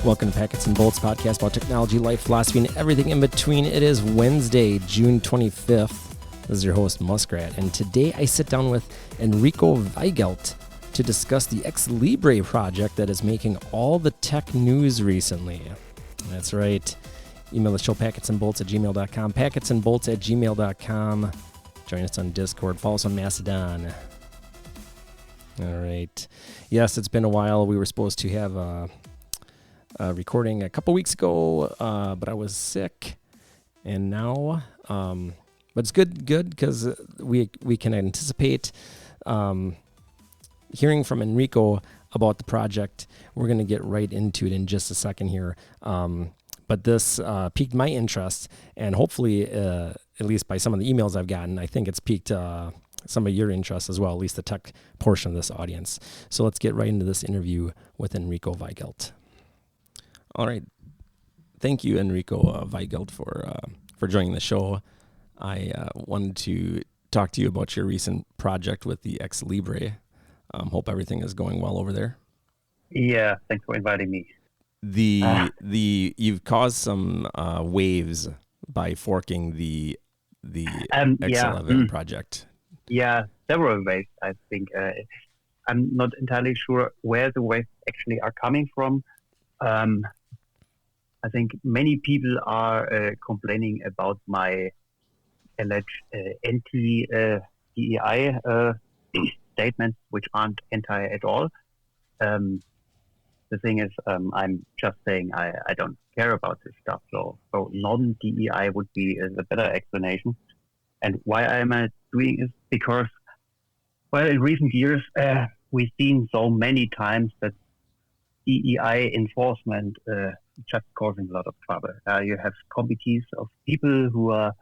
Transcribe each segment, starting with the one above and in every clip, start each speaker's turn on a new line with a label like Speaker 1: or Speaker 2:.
Speaker 1: Welcome to Packets and Bolts podcast about technology, life, philosophy, and everything in between. It is Wednesday, June 25th. This is your host, Muskrat, and today I sit down with Enrico Weigelt to discuss the XLibre project that is making all the tech news recently. That's right. Email the show packetsandbolts@gmail.com, packetsandbolts@gmail.com. Join us on Discord. Follow us on Mastodon. All right. Yes, it's been a while. We were supposed to have a recording a couple weeks ago, but I was sick. And now, but it's good because we can anticipate hearing from Enrico about the project. We're going to get right into it in just a second here. But this piqued my interest, and hopefully, at least by some of the emails I've gotten, I think it's piqued some of your interest as well, at least the tech portion of this audience. So let's get right into this interview with Enrico Weigelt. All right. Thank you, Enrico Weigelt, for joining the show. I wanted to talk to you about your recent project with the XLibre. Hope everything is going well over there.
Speaker 2: Yeah, thanks for inviting me.
Speaker 1: You've caused some waves by forking the X11 project.
Speaker 2: Yeah, several waves. I think I'm not entirely sure where the waves actually are coming from. I think many people are complaining about my alleged anti-DEI statements, which aren't anti at all. The thing is, I'm just saying I don't care about this stuff. So non-DEI would be the better explanation. And why am I doing is because, well, in recent years, we've seen so many times that DEI enforcement just causing a lot of trouble. You have committees of people who are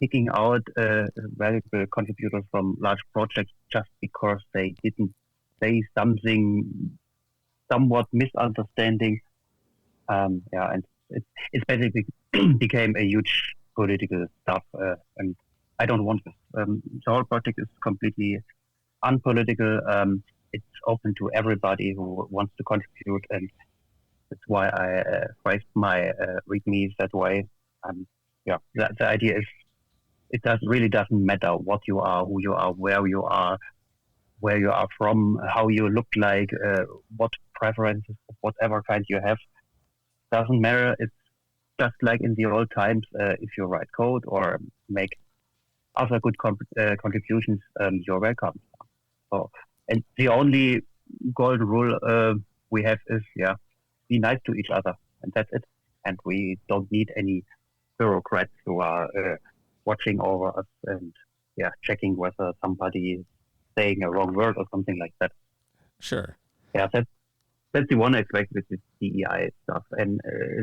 Speaker 2: picking out valuable contributors from large projects just because they didn't say something somewhat misunderstanding. And it's basically became a huge political stuff, and I don't want this. The whole project is completely unpolitical. It's open to everybody who wants to contribute, and that's why I phrased my readmes that way. The idea is it really doesn't matter what you are, who you are, where you are from, how you look like, what preferences of whatever kind you have. Doesn't matter. It's just like in the old times. If you write code or make other good contributions, you're welcome. So, and the only golden rule we have is, be nice to each other, and that's it. And we don't need any bureaucrats who are watching over us and checking whether somebody is saying a wrong word or something like that.
Speaker 1: Sure.
Speaker 2: Yeah, that's the one aspect with the DEI stuff. And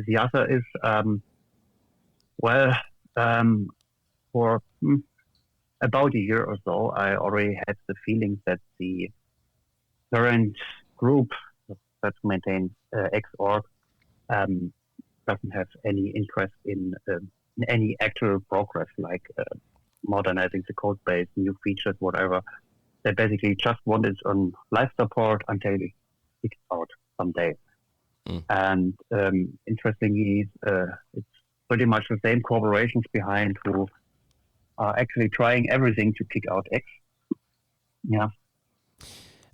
Speaker 2: the other is, for about a year or so, I already had the feeling that the current group that maintains Xorg doesn't have any interest in any actual progress, like modernizing the code base, new features, whatever. They basically just want it on live support until it kicks out someday. And interestingly, it's pretty much the same corporations behind who are actually trying everything to kick out X. Yeah.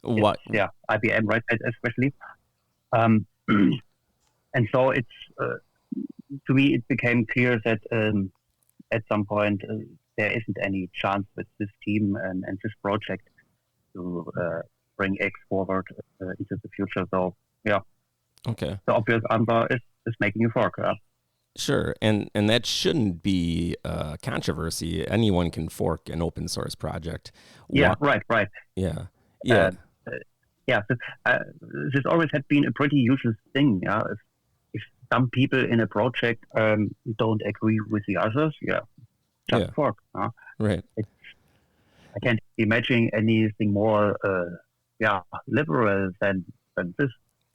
Speaker 1: What?
Speaker 2: Yeah, IBM, right, especially. And so it's, to me, it became clear that at some point there isn't any chance with this team and this project to bring X forward into the future. So, yeah.
Speaker 1: Okay.
Speaker 2: The obvious answer is making a fork.
Speaker 1: Sure, and that shouldn't be controversy. Anyone can fork an open source project.
Speaker 2: Yeah, right.
Speaker 1: Yeah.
Speaker 2: This always had been a pretty usual thing. Yeah, if some people in a project don't agree with the others, fork.
Speaker 1: Right.
Speaker 2: I can't imagine anything more liberal than this.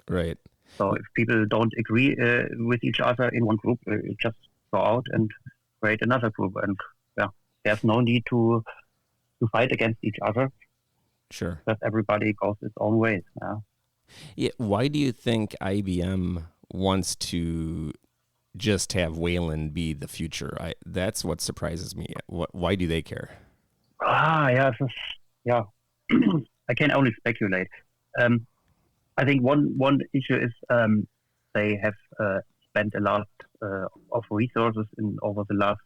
Speaker 1: Right.
Speaker 2: So if people don't agree with each other in one group, just go out and create another group. And there's no need to fight against each other.
Speaker 1: Sure.
Speaker 2: That everybody goes its own way.
Speaker 1: Yeah. Why do you think IBM wants to just have Wayland be the future. That's what surprises me. Why do they care?
Speaker 2: Yeah. I can only speculate. I think one issue is they have spent a lot of resources over the last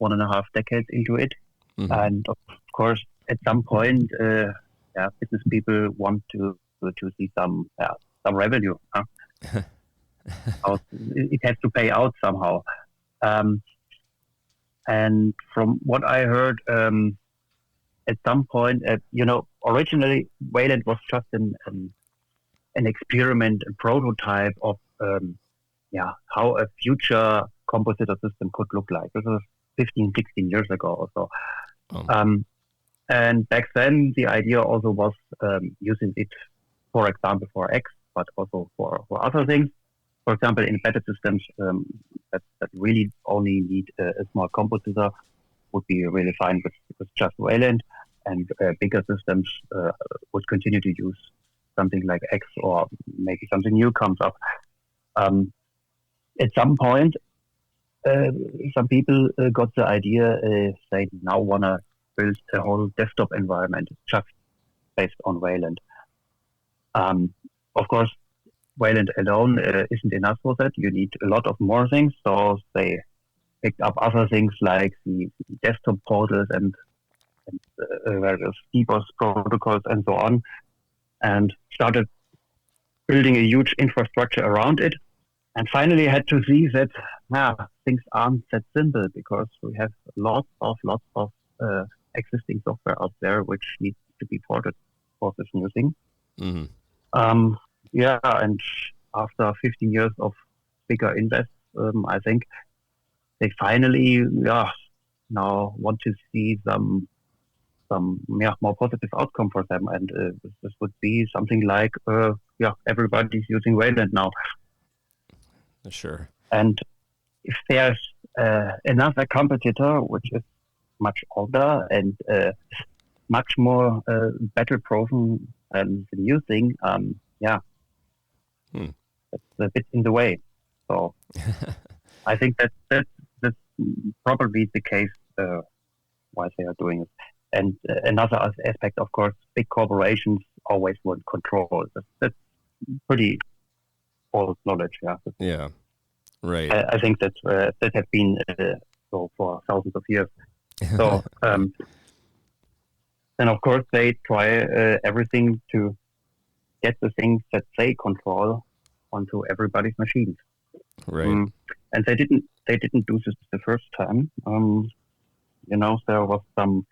Speaker 2: 1.5 decades into it, and of course, at some point, business people want to see some revenue. Huh? It has to pay out somehow. And from what I heard, at some point, originally Wayland was just an experiment, a prototype of how a future compositor system could look like. This was 15, 16 years ago or so. And back then, the idea also was using it, for example, for X, but also for other things. For example, in embedded systems that really only need a small compositor would be really fine with just Wayland, and bigger systems would continue to use something like X, or maybe something new comes up. At some point, some people got the idea they now want to build a whole desktop environment just based on Wayland. Of course, Wayland alone isn't enough for that. You need a lot of more things. So they picked up other things like the desktop portals and various DBoS protocols and so on, and started building a huge infrastructure around it. And finally had to see that things aren't that simple, because we have lots of existing software out there which needs to be ported for this new thing. And after 15 years of bigger invests, I think they finally now want to see some more positive outcome for them, and this would be something like everybody's using Wayland now.
Speaker 1: Sure.
Speaker 2: And if there's another competitor which is much older and much more battle proven than the new thing, that's a bit in the way. So I think that's probably the case why they are doing it. And another aspect, of course, big corporations always want control. That's pretty old knowledge.
Speaker 1: Yeah, right.
Speaker 2: I think that has been so for thousands of years. So then, of course, they try everything to get the things that they control onto everybody's machines.
Speaker 1: Right.
Speaker 2: And they didn't do this the first time. There was some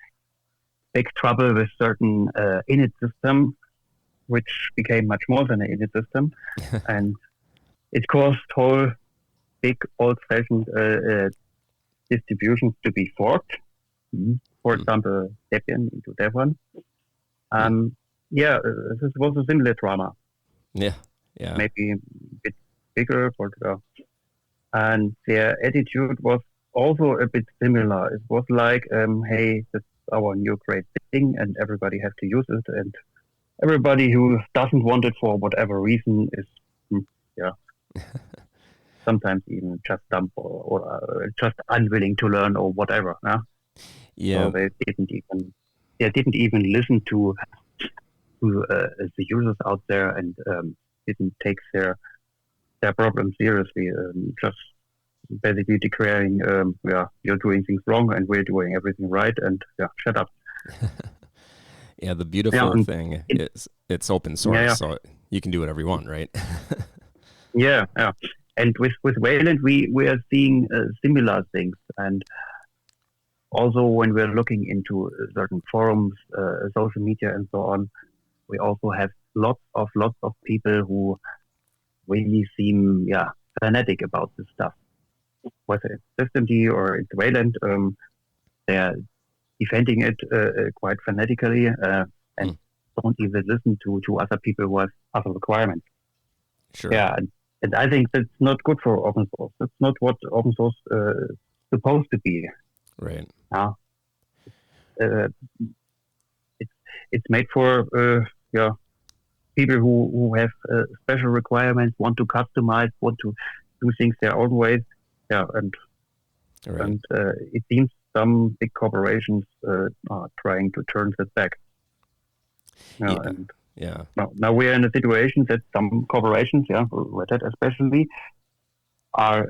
Speaker 2: big trouble with certain init system, which became much more than an init system, and it caused whole big old-fashioned distributions to be forked. For example, Debian into Debian. This was a similar drama.
Speaker 1: Yeah.
Speaker 2: Maybe a bit bigger, but and their attitude was also a bit similar. It was like, hey, this is our new great thing, and everybody has to use it, and everybody who doesn't want it for whatever reason is, sometimes even just dumb or just unwilling to learn or whatever.
Speaker 1: Yeah.
Speaker 2: So they didn't even listen to the users out there, and didn't take their problem seriously. Just basically declaring, you're doing things wrong and we're doing everything right, and shut up.
Speaker 1: Yeah, the beautiful thing is it's open source, so you can do whatever you want, right?
Speaker 2: Yeah. And with Wayland, we are seeing similar things, and also when we're looking into certain forums, social media, and so on, we also have lots of people who really seem fanatic about this stuff. Whether it's systemd or it's Wayland, they're defending it quite fanatically and don't even listen to other people who have other requirements.
Speaker 1: Sure.
Speaker 2: Yeah, and I think that's not good for open source. That's not what open source is supposed to be.
Speaker 1: Right.
Speaker 2: It's made for people who have special requirements, want to customize, want to do things their own ways. Yeah, and it seems some big corporations are trying to turn that back. Now we're in a situation that some corporations, Red Hat especially, are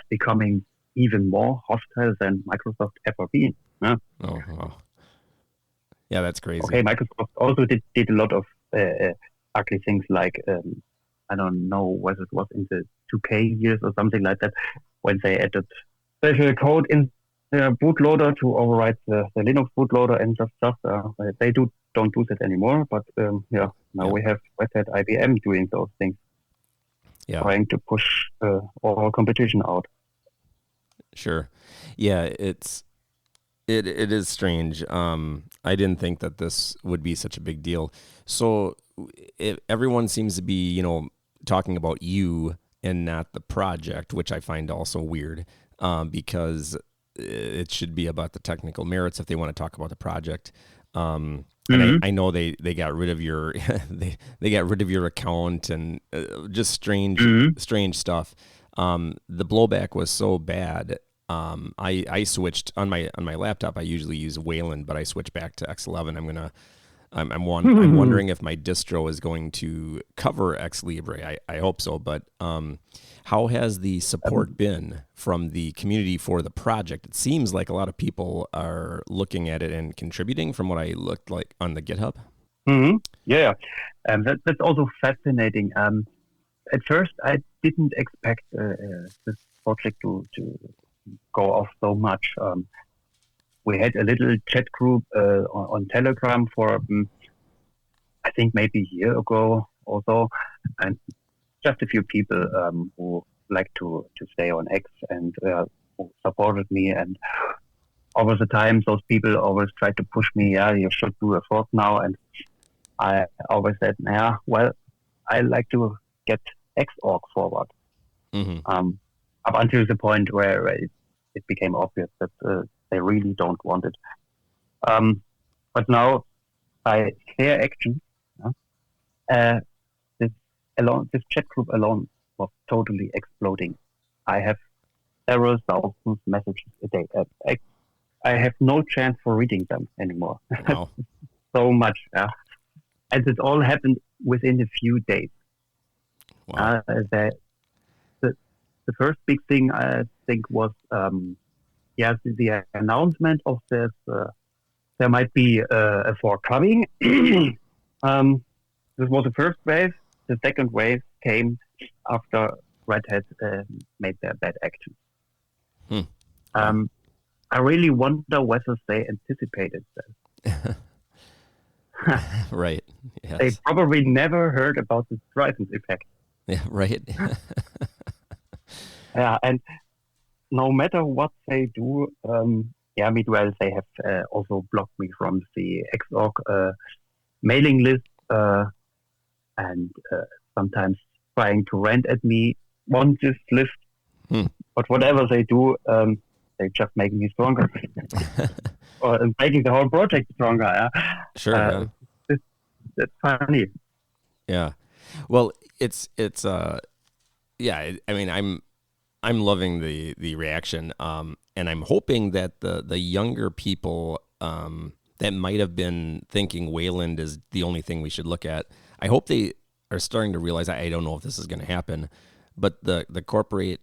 Speaker 2: becoming even more hostile than Microsoft ever been. Yeah?
Speaker 1: Oh, wow. Yeah, that's crazy.
Speaker 2: Okay, Microsoft also did a lot of ugly things like, I don't know whether it was in the 2K years or something like that, when they added special code in the bootloader to override the Linux bootloader and just stuff. They don't do that anymore, but we have Red Hat IBM doing those things, trying to push all competition out.
Speaker 1: Sure. Yeah, it is strange. I didn't think that this would be such a big deal. So everyone seems to be, talking about you and not the project, which I find also weird, because it should be about the technical merits if they want to talk about the project. And I know they got rid of your they got rid of your account and just strange stuff. The blowback was so bad. I switched on my laptop. I usually use Wayland, but I switched back to XLibre. I'm wondering if my distro is going to cover XLibre. I hope so. But how has the support been from the community for the project? It seems like a lot of people are looking at it and contributing from what I looked like on the GitHub.
Speaker 2: Mm-hmm. Yeah, that's also fascinating. At first, I didn't expect this project to go off so much. We had a little chat group on Telegram for, I think maybe a year ago or so, and just a few people who like to stay on X and who supported me. And over the time, those people always tried to push me, you should do a fork now. And I always said, I like to get Xorg forward. Up until the point where it became obvious that they really don't want it. But now, by fair action, this chat group alone was totally exploding. I have several thousand messages a day. I have no chance for reading them anymore.
Speaker 1: Wow.
Speaker 2: So much. And it all happened within a few days.
Speaker 1: Wow.
Speaker 2: The first big thing I think was the announcement of this. There might be a fork coming. This was the first wave. The second wave came after Red Hat made their bad action. I really wonder whether they anticipated that.
Speaker 1: Right. Yes.
Speaker 2: They probably never heard about the Streisand effect.
Speaker 1: Yeah. Right.
Speaker 2: Yeah, and no matter what they do, meanwhile they have also blocked me from the Xorg mailing list, and sometimes trying to rant at me on this list. But whatever they do, they just make me stronger, or making the whole project stronger. Yeah?
Speaker 1: Sure.
Speaker 2: That's funny.
Speaker 1: Yeah. Well, it's I mean, I'm loving the reaction, and I'm hoping that the younger people that might have been thinking Wayland is the only thing we should look at, I hope they are starting to realize. I don't know if this is going to happen, but the corporate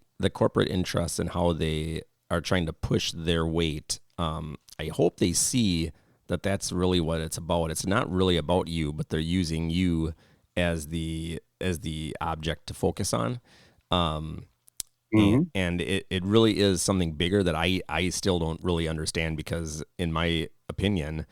Speaker 1: interests and how they are trying to push their weight. I hope they see that that's really what it's about. It's not really about you, but they're using you as the object to focus on. And it really is something bigger that I still don't really understand, because in my opinion,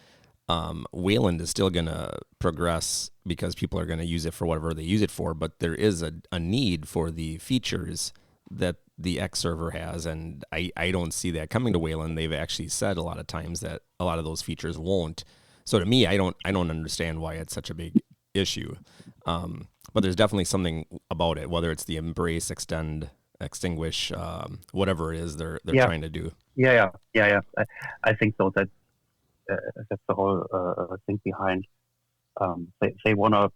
Speaker 1: Wayland is still going to progress because people are going to use it for whatever they use it for, but there is a need for the features that the X server has, and I don't see that coming to Wayland. They've actually said a lot of times that a lot of those features won't. So to me, I don't understand why it's such a big issue. But there's definitely something about it, whether it's the embrace, extend, extinguish, whatever it is they're trying to do.
Speaker 2: Yeah. I think so. That's the whole thing behind. They want to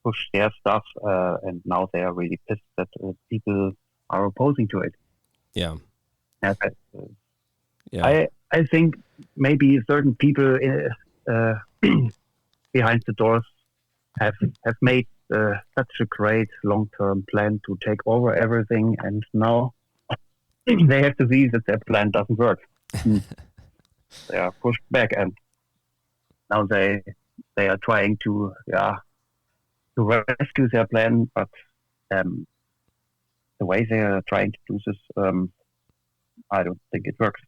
Speaker 2: push their stuff, and now they are really pissed that people are opposing to it.
Speaker 1: Yeah.
Speaker 2: Yeah,
Speaker 1: Yeah.
Speaker 2: I think maybe certain people behind the doors have made such a great long-term plan to take over everything, and now they have to see that their plan doesn't work. They are pushed back, and now they are trying to rescue their plan, but the way they are trying to do this, I don't think it works.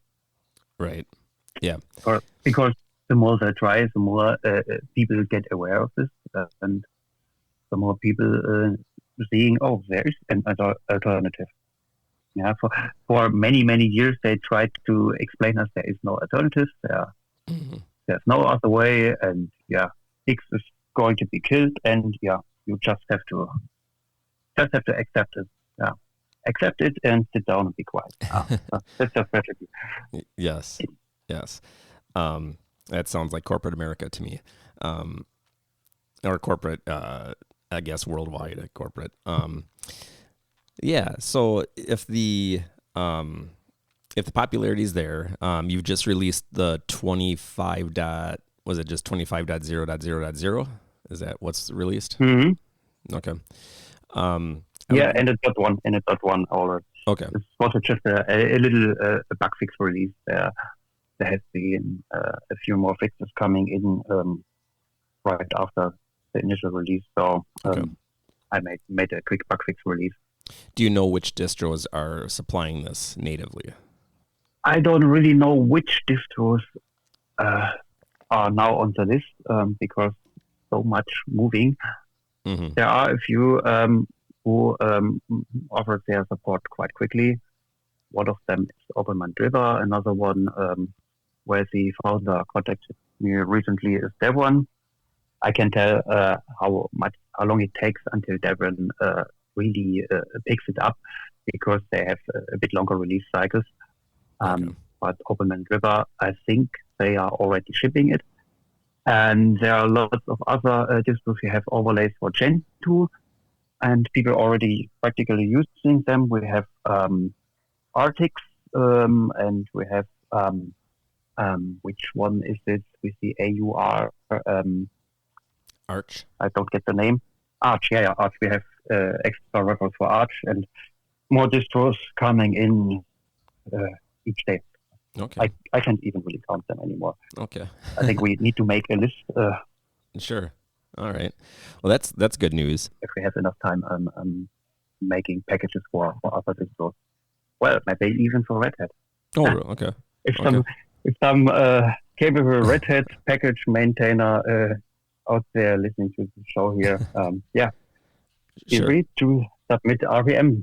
Speaker 1: Right. Yeah.
Speaker 2: Because the more they try, the more people get aware of this, and the more people seeing, oh, there is an alternative. Yeah, for many years they tried to explain us there is no alternative. There's no other way, and X is going to be killed, and you just have to accept it. Yeah, accept it and sit down and be quiet. That's a strategy.
Speaker 1: Yes. That sounds like corporate America to me, or corporate. I guess worldwide corporate. Yeah. So if the popularity is there, you've just released the 25. Was it just 25.0.0.0? Is that what's released?
Speaker 2: Mm-hmm.
Speaker 1: Okay.
Speaker 2: And it's got one already.
Speaker 1: Okay.
Speaker 2: It's also just a little bug fix release. There has been a few more fixes coming in right after the initial release. So I made a quick bug fix release.
Speaker 1: Do you know which distros are supplying this natively?
Speaker 2: I don't really know which distros are now on the list because so much moving.
Speaker 1: Mm-hmm.
Speaker 2: There are a few who offered their support quite quickly. One of them is OpenMindRiver. Another one where the founder contacted me recently is Devon. I can tell how long it takes until Devon really picks it up because they have a bit longer release cycles. But OpenMindRiver, I think they are already shipping it. And there are lots of other distros who have overlays for Gen 2, and people already practically using them. We have Artix, and we have which one is this with the AUR?
Speaker 1: Arch.
Speaker 2: I don't get the name. Arch, Arch. We have extra records for Arch, and more distros coming in each day.
Speaker 1: Okay.
Speaker 2: I can't even really count them anymore.
Speaker 1: Okay.
Speaker 2: I think we need to make a list.
Speaker 1: Sure. All right. Well, that's good news.
Speaker 2: If we have enough time, making packages for other distros. Well, maybe even for Red Hat.
Speaker 1: Oh, okay.
Speaker 2: If some capable Red Hat package maintainer out there listening to the show here, feel free to submit RPM.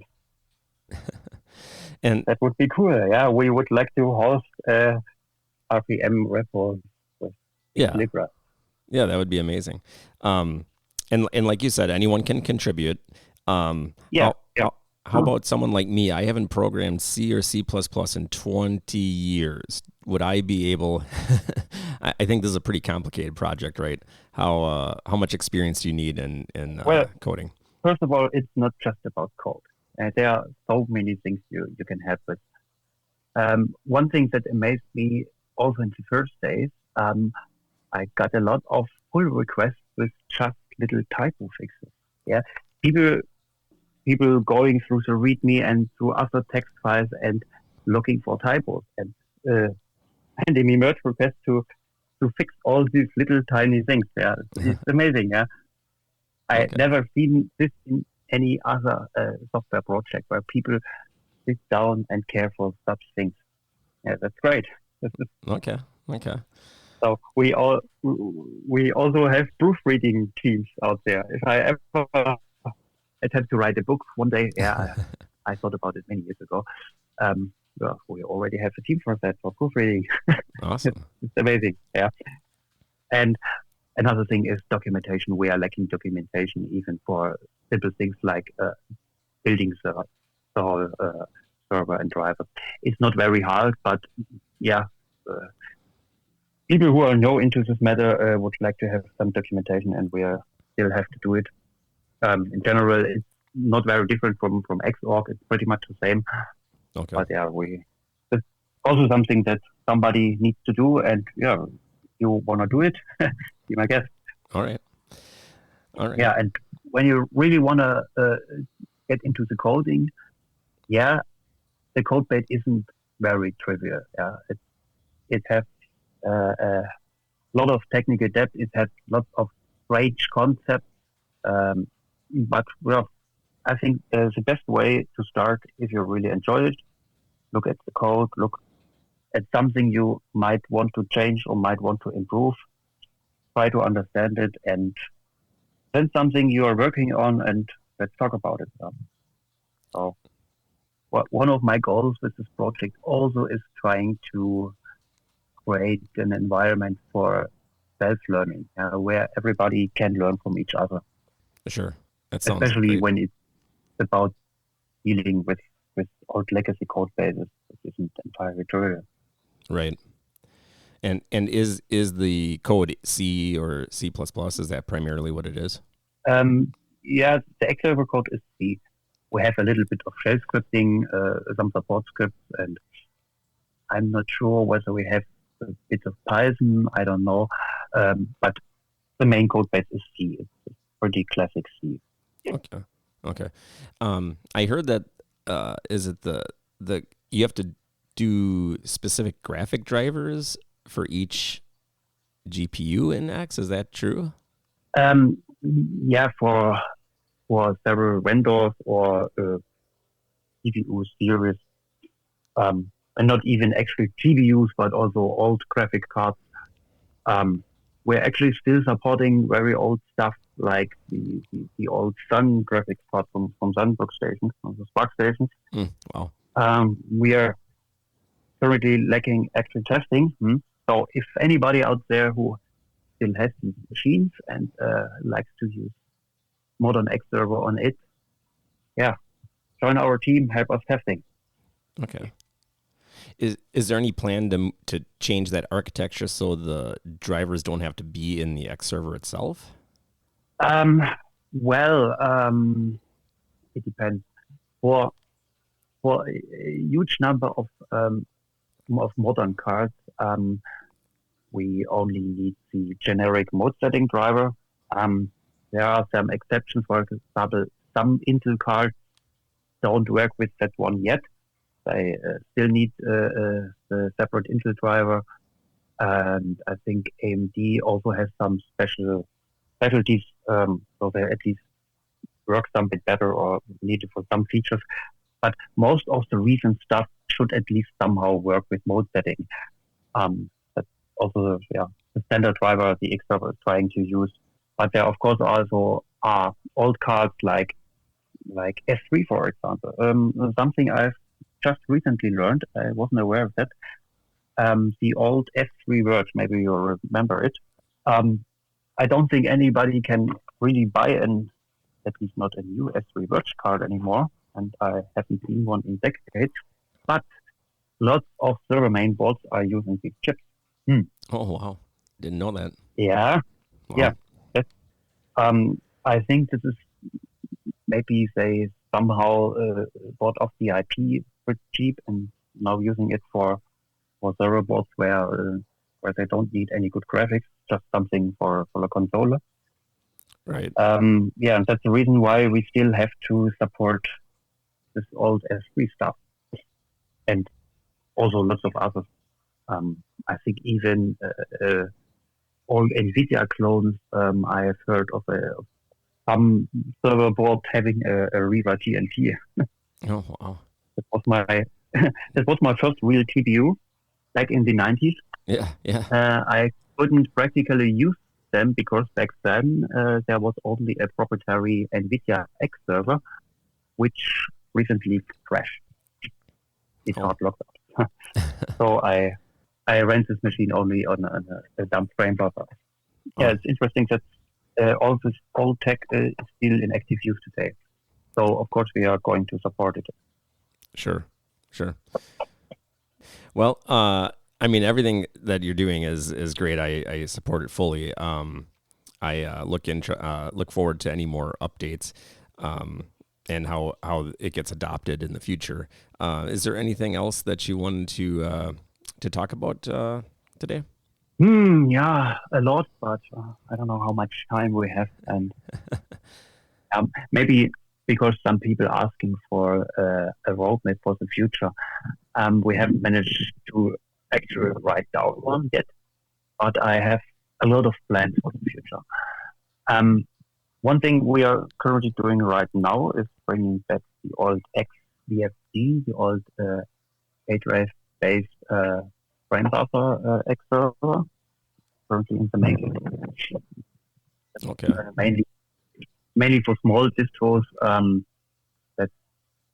Speaker 1: And
Speaker 2: that would be cool. Yeah, we would like to host RPM repo with XLibre.
Speaker 1: Yeah, that would be amazing. And like you said, anyone can contribute. How about someone like me? I haven't programmed C or C++ in 20 years. Would I be able? I think this is a pretty complicated project, right? How much experience do you need in coding?
Speaker 2: First of all, it's not just about code. There are so many things you can have with. One thing that amazed me also in the first days, I got a lot of pull requests with just little typo fixes. Yeah, people going through the README and through other text files and looking for typos and sending me merge requests to fix all these little tiny things. Yeah, it's amazing. Yeah, I never seen this in any other software project where people sit down and care for such things. Yeah, that's great.
Speaker 1: Okay.
Speaker 2: So we also have proofreading teams out there. If I ever attempt to write a book one day, I thought about it many years ago. We already have a team for that, for proofreading.
Speaker 1: Awesome.
Speaker 2: It's amazing. Yeah. And another thing is documentation. We are lacking documentation even for simple things like building the whole server and driver. It's not very hard, but people who are into this matter would like to have some documentation, and we still have to do it. In general, it's not very different from Xorg. It's pretty much the same.
Speaker 1: Okay.
Speaker 2: But yeah, it's also something that somebody needs to do, and yeah, you want to do it, be my guest.
Speaker 1: All right.
Speaker 2: Yeah, and when you really want to get into the coding, yeah, the code base isn't very trivial. Yeah, it has a lot of technical depth. It has lots of strange concepts. But well, I think the best way to start, if you really enjoy it, look at the code, look at something you might want to change or might want to improve, try to understand it, and then something you are working on, and let's talk about it. So, one of my goals with this project also is trying to create an environment for self-learning, where everybody can learn from each other.
Speaker 1: Sure, that sounds
Speaker 2: especially
Speaker 1: great.
Speaker 2: When it's about dealing with old legacy code bases, which isn't entirely trivial.
Speaker 1: Right. And is the code C or C++? Is that primarily what it is?
Speaker 2: Yeah, the XLibre code is C. We have a little bit of shell scripting, some support scripts, and I'm not sure whether we have a bit of Python. I don't know, but the main code base is C. It's pretty classic C.
Speaker 1: Okay. I heard that is it the you have to do specific graphic drivers for each GPU in X. Is that true?
Speaker 2: Yeah, for several vendors or CPU series, and not even actually GPUs, but also old graphic cards. We're actually still supporting very old stuff like the old Sun graphics card from Sun workstations, from the Spark stations.
Speaker 1: Wow.
Speaker 2: We are currently lacking actual testing. So if anybody out there who still has these machines and likes to use modern X server on it, yeah, join our team, help us testing.
Speaker 1: Okay. Is there any plan to change that architecture so the drivers don't have to be in the X server itself?
Speaker 2: Well, it depends. For a huge number of modern cards, we only need the generic mode setting driver. There are some exceptions. For example, some Intel cards don't work with that one yet. They still need the separate Intel driver, and I think AMD also has some specialties, so they at least work some bit better or needed for some features. But most of the recent stuff should at least somehow work with mode setting. That's also the standard driver the X server is trying to use. But there, of course, also are old cards like S3, for example. Something I've just recently learned, I wasn't aware of that. The old S3 Verge, maybe you remember it. I don't think anybody can really buy at least not a new S3 Verge card anymore, and I haven't seen one in decades. But lots of server main boards are using these chips.
Speaker 1: Oh wow, didn't know that.
Speaker 2: Yeah,
Speaker 1: Wow.
Speaker 2: yeah. That's, I think this is maybe they somehow bought off the IP pretty cheap and now using it for server boards where they don't need any good graphics, just something for the controller.
Speaker 1: Right.
Speaker 2: Yeah, and that's the reason why we still have to support this old S3 stuff, and also lots of others. I think even old NVIDIA clones. I have heard of some server board having a Riva TNT.
Speaker 1: Oh wow.
Speaker 2: That was my first real TPU back in the 90s.
Speaker 1: Yeah.
Speaker 2: I couldn't practically use them because back then there was only a proprietary NVIDIA X server, which recently crashed. It hard locked out. So I ran this machine only on a dump frame buffer. Yeah, it's interesting that all this old tech is still in active use today. So of course we are going to support it.
Speaker 1: Sure. Well, I mean, everything that you're doing is great. I support it fully. I look forward to any more updates and how it gets adopted in the future. Is there anything else that you wanted to talk about today?
Speaker 2: Yeah, a lot, but I don't know how much time we have, and maybe because some people are asking for a roadmap for the future, we haven't managed to actually write down one yet. But I have a lot of plans for the future. One thing we are currently doing right now is bringing back the old XVFD, the old H-based frame buffer X server, currently in the making.
Speaker 1: Okay.
Speaker 2: Mainly for small distros that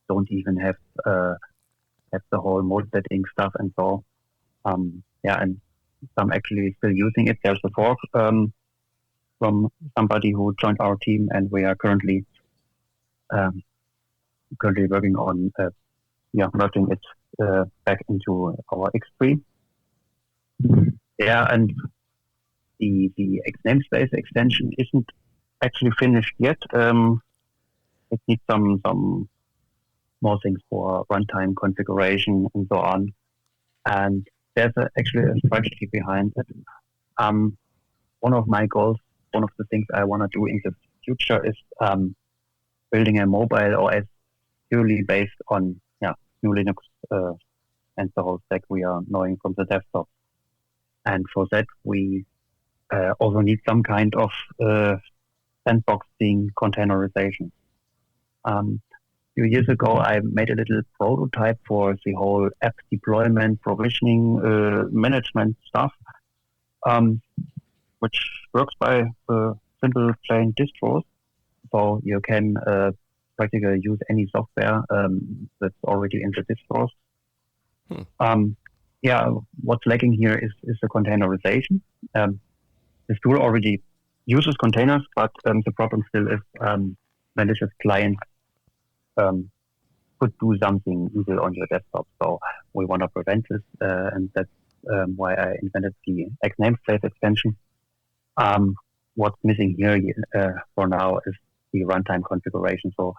Speaker 2: don't even have the whole mode setting stuff and so. And some actually still using it. There's a fork from somebody who joined our team, and we are currently working on merging it back into our X3. Yeah, and the X namespace extension isn't actually finished yet. It needs some more things for runtime configuration and so on. And there's actually a strategy behind it. One of my goals, one of the things I want to do in the future is building a mobile OS purely based on GNU Linux and the whole stack we are knowing from the desktop. And for that, we also need some kind of sandboxing containerization. A few years ago, I made a little prototype for the whole app deployment, provisioning, management stuff, which works by simple plain distros. So you can practically use any software that's already in the distros. What's lacking here is the containerization. This tool already uses containers, but the problem still is malicious clients could do something evil on your desktop. So we want to prevent this, and that's why I invented the X namespace extension. What's missing here for now is the runtime configuration, so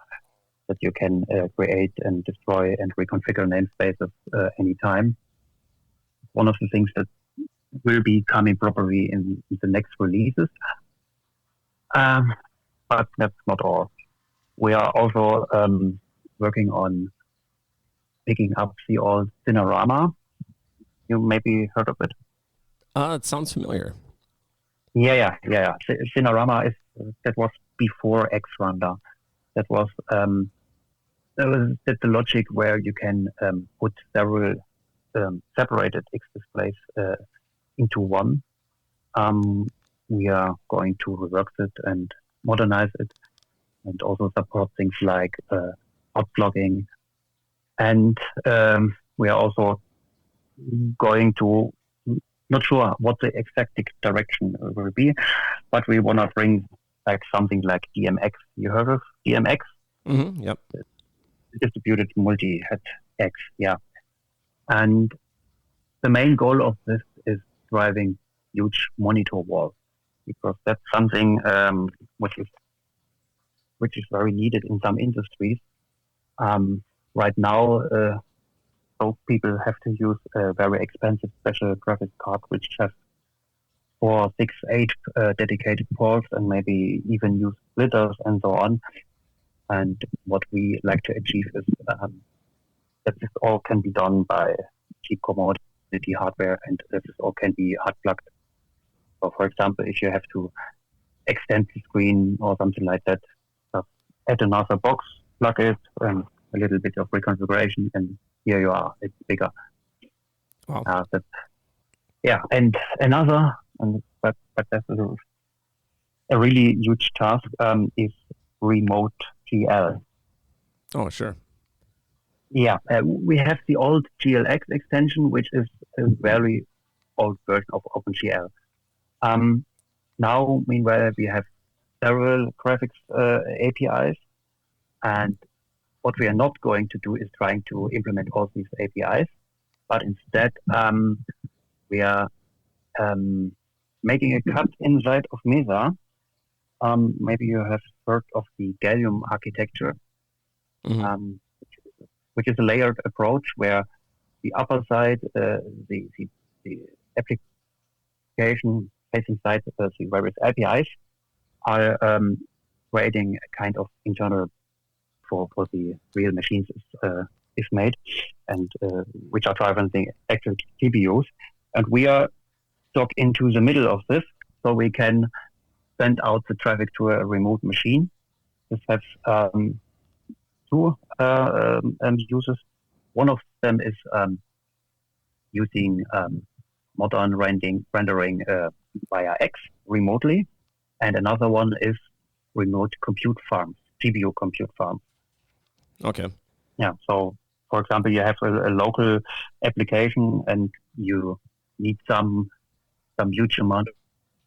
Speaker 2: that you can create and destroy and reconfigure namespaces anytime. One of the things that will be coming probably in the next releases. But that's not all. We are also working on picking up the old Cinerama. You maybe heard of it?
Speaker 1: It sounds familiar.
Speaker 2: Yeah. Cinerama that was before Xranda. That's the logic where you can put several separated X displays into one. We are going to rework it and modernize it, and also support things like outblocking. And we are also going to, not sure what the exact direction will be, but we want to bring like something like DMX. You heard of DMX?
Speaker 1: Mm-hmm, yep.
Speaker 2: Distributed multi-head X, yeah. And the main goal of this is driving huge monitor walls, because that's something which is very needed in some industries. Right now, so people have to use a very expensive special graphics card, which has 4, 6, 8 dedicated ports, and maybe even use splitters and so on. And what we like to achieve is that this all can be done by cheap commodity hardware, and this all can be hard plugged. So, for example, if you have to extend the screen or something like that, add another box, plug it, and a little bit of reconfiguration, and here you are. It's bigger.
Speaker 1: Wow.
Speaker 2: And another, but that's a really huge task is remote GL.
Speaker 1: Oh, sure.
Speaker 2: Yeah, we have the old GLX extension, which is a very old version of OpenGL. Now, meanwhile, we have several graphics APIs, and what we are not going to do is trying to implement all these APIs, but instead we are making a cut inside of Mesa maybe you have heard of the gallium architecture,
Speaker 1: Mm-hmm.
Speaker 2: which is a layered approach where the upper side, the application facing side, the various APIs are creating a kind of internal for the real machines is made, and which are driving the actual GPUs. And we are stuck into the middle of this, so we can send out the traffic to a remote machine. This has two uses. One of them is using modern rendering via X remotely, and another one is remote compute farms, GPU compute farms.
Speaker 1: Okay.
Speaker 2: Yeah. So, for example, you have a local application, and you need some huge amount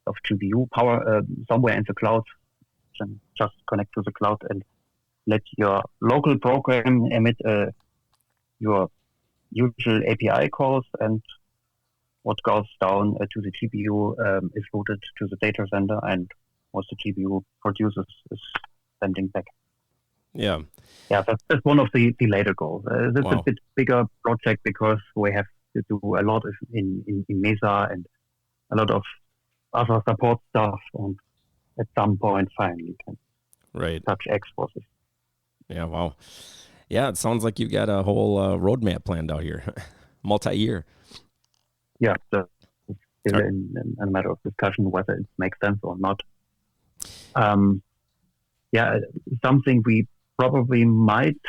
Speaker 2: of GPU power somewhere in the cloud. And just connect to the cloud and let your local program emit your usual API calls, and what goes down to the GPU is routed to the data center, and what the GPU produces is sending back.
Speaker 1: Yeah.
Speaker 2: Yeah, that's one of the later goals. That's
Speaker 1: Wow.
Speaker 2: a bit bigger project because we have to do a lot in Mesa and a lot of other support stuff, and at some point finally can
Speaker 1: Right.
Speaker 2: touch X forces.
Speaker 1: Yeah. Wow. Yeah. It sounds like you've got a whole roadmap planned out here, multi-year.
Speaker 2: Yeah, so it's still in a matter of discussion whether it makes sense or not. Yeah, something we probably might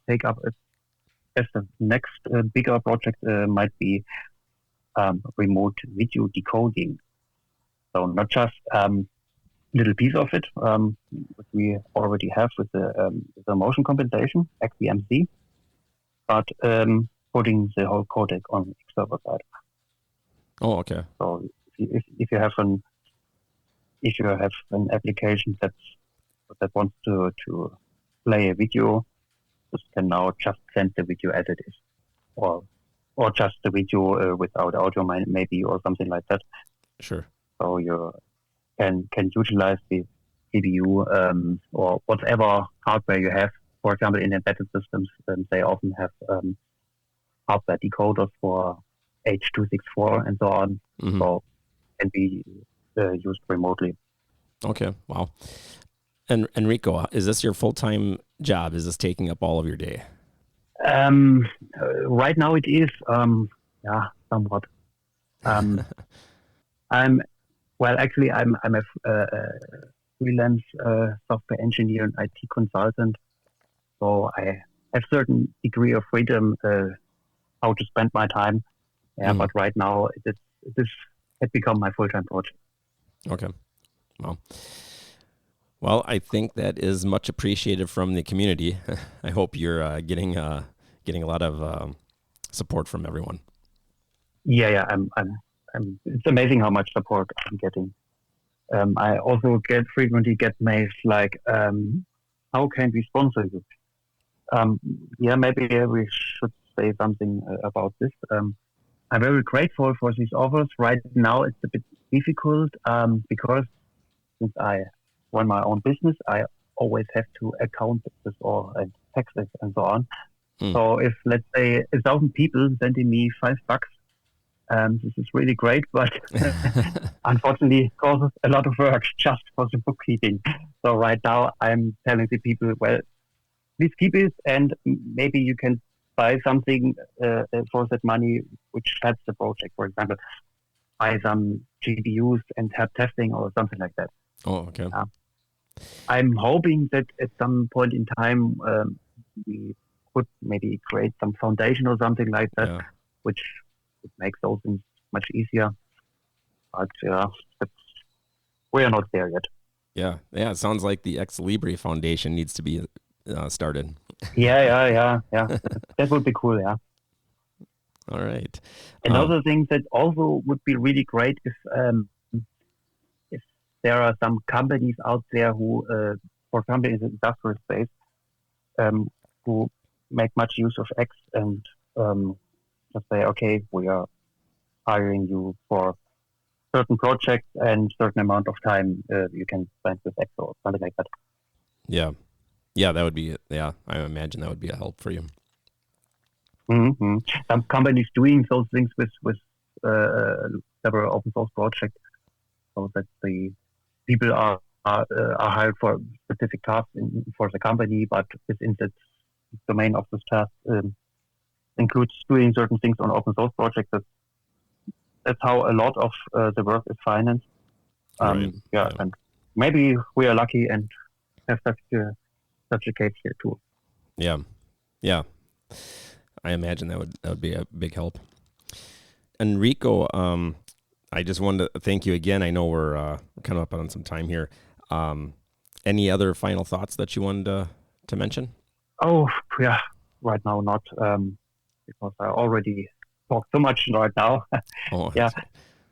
Speaker 2: take up as the next bigger project might be remote video decoding. So not just little piece of it, which we already have with the motion compensation, XVMC, but putting the whole codec on the server side.
Speaker 1: Oh, okay.
Speaker 2: So if you have an application that wants to play a video, this can now just send the video as it is, or just the video without audio maybe, or something like that.
Speaker 1: Sure.
Speaker 2: So you can utilize the CPU or whatever hardware you have. For example, in embedded systems, they often have hardware decoders for H.264 and so on.
Speaker 1: Mm-hmm.
Speaker 2: So can be used remotely.
Speaker 1: Okay. Wow. And Enrico, is this your full-time job? Is this taking up all of your day?
Speaker 2: Right now it is, somewhat. Actually, I'm a freelance software engineer and IT consultant, so I have certain degree of freedom how to spend my time. Yeah, but right now this had become my full-time project.
Speaker 1: Okay. Well, I think that is much appreciated from the community. I hope you're getting a lot of support from everyone.
Speaker 2: Yeah. I'm. It's amazing how much support I'm getting. I also frequently get mails like, "How can we sponsor you?" Maybe we should say something about this. I'm very grateful for these offers. Right now, it's a bit difficult because since I run my own business, I always have to account this all and taxes and so on. So if, let's say, 1,000 people sending me $5, this is really great, but unfortunately causes a lot of work just for the bookkeeping. So right now I'm telling the people, well, please keep it, and maybe you can buy something for that money which helps the project. For example, buy some GPUs and help testing or something like that.
Speaker 1: Oh, okay.
Speaker 2: I'm hoping that at some point in time we could maybe create some foundation or something like that, which would make those things much easier. But we are not there yet.
Speaker 1: Yeah. It sounds like the XLibre Foundation needs to be started.
Speaker 2: Yeah. That would be cool. Yeah.
Speaker 1: All right.
Speaker 2: Another thing that also would be really great if there are some companies out there who, for example, in the industrial space, who make much use of X and just say, okay, we are hiring you for certain projects and certain amount of time you can spend with Excel or something like that.
Speaker 1: Yeah, that would be, I imagine that would be a help for you.
Speaker 2: Mm-hmm. Some companies doing those things with several open source projects, so that the people are hired for specific tasks for the company, but within the domain of this task includes doing certain things on open source projects. That's how a lot of the work is financed.
Speaker 1: Right.
Speaker 2: Yeah, and maybe we are lucky and have such a case here too.
Speaker 1: Yeah. I imagine that would be a big help. Enrico, I just wanted to thank you again. I know we're kind of up on some time here. Any other final thoughts that you wanted to mention?
Speaker 2: Oh, yeah, right now not, because I already talked so much right now.
Speaker 1: Oh,
Speaker 2: yeah,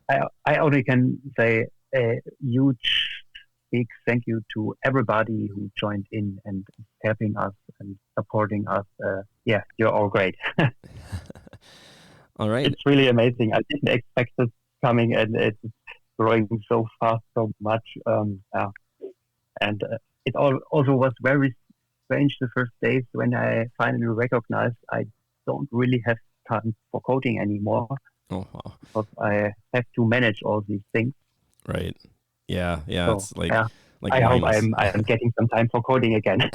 Speaker 2: I only can say a huge, big thank you to everybody who joined in and helping us and supporting us. Yeah, you're all great.
Speaker 1: All right.
Speaker 2: It's really amazing. I didn't expect this coming, and it's growing so fast, so much. And it also was very strange the first days when I finally recognized I don't really have time for coding anymore.
Speaker 1: Oh, wow.
Speaker 2: Because I have to manage all these things.
Speaker 1: Right. Yeah.
Speaker 2: So,
Speaker 1: it's like
Speaker 2: I hope
Speaker 1: Linus.
Speaker 2: I'm getting some time for coding again.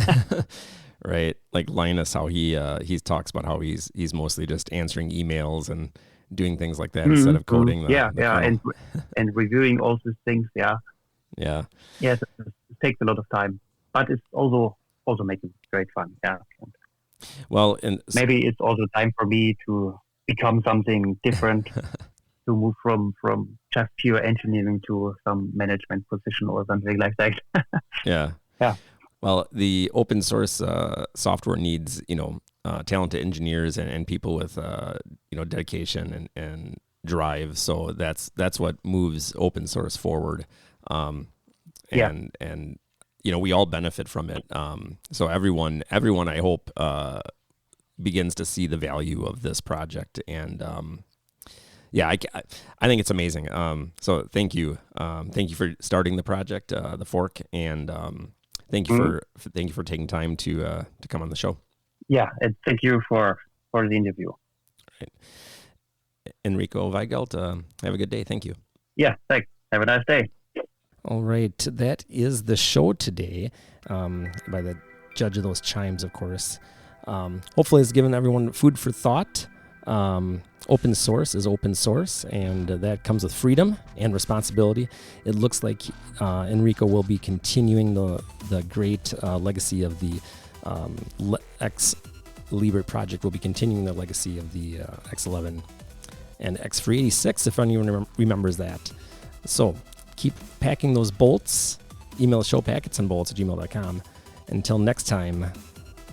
Speaker 1: Right. Like Linus, how he talks about how he's mostly just answering emails and doing things like that instead of coding.
Speaker 2: And reviewing all these things. Yeah.
Speaker 1: Yeah.
Speaker 2: Yes, it takes a lot of time, but it's also making great fun. Yeah.
Speaker 1: Well, and
Speaker 2: maybe it's also time for me to become something different, to move from just pure engineering to some management position or something like that.
Speaker 1: Yeah. Well, the open source software needs, talented engineers and people with, dedication and drive. So that's what moves open source forward. And we all benefit from it. So everyone, I hope, begins to see the value of this project. And I think it's amazing. So thank you for starting the project, the fork, and thank you for taking time to come on the show.
Speaker 2: Yeah, and thank you for the interview.
Speaker 1: Right. Enrico Weigelt, have a good day. Thank you.
Speaker 2: Yeah, thanks. Have a nice day.
Speaker 1: All right, that is the show today. By the judge of those chimes, of course. Hopefully, it's given everyone food for thought. Open source is open source, and that comes with freedom and responsibility. It looks like Enrico will be continuing the great legacy of the XLibre project. Will be continuing the legacy of the X11 and X386, if anyone remembers that. So keep packing those bolts. Email showpacketsandbolts@gmail.com. Until next time,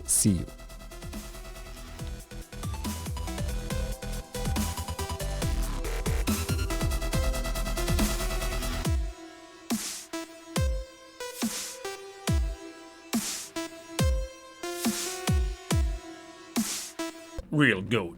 Speaker 1: see you. Real goat.